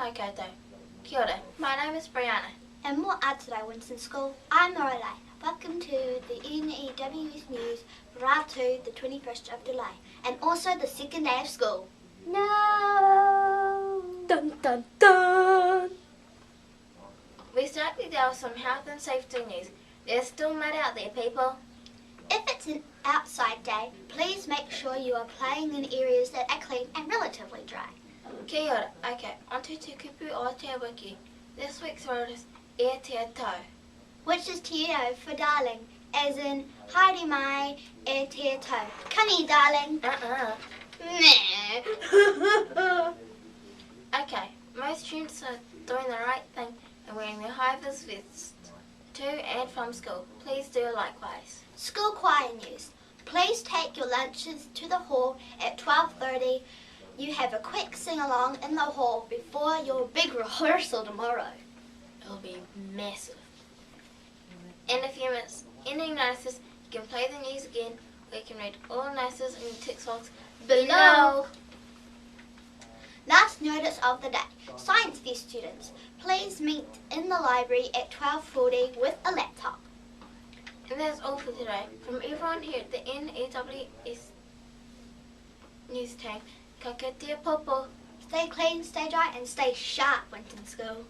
Hi koutou. Kia ora. My name is Breana. And more out today, WINTON School. I'm Loralye. Welcome to the N.E.W.S news for our 2, the 21st of July, and also the second day of school. No! Dun dun dun! We start the day with some health and safety news. There's still mud out there, people. If it's an outside day, please make sure you are playing in areas that are clean and relatively dry. KiaOra O.K. Onto te kupu o te wiki. This week's word is e-te-tau. Which is te reo for darling, as in haramai e-te-tau. Come here, darling. Meh. Okay, most students are doing the right thing and wearing their Hi Viz vests to and from school. Please do likewise. School choir news. Please take your lunches to the hall at 12:30. You have a quick sing-along in the hall before your big rehearsal tomorrow. It'll be massive. In a few minutes, any notices, you can play the news again, or you can read all notices in your text box below. Last notice of the day. Science Fair students, please meet in the library at 12:40 with a laptop. And that's all for today. From everyone here at the N.E.W.S news team, ka kite popo. Stay clean, stay dry, and stay sharp, WINTON School.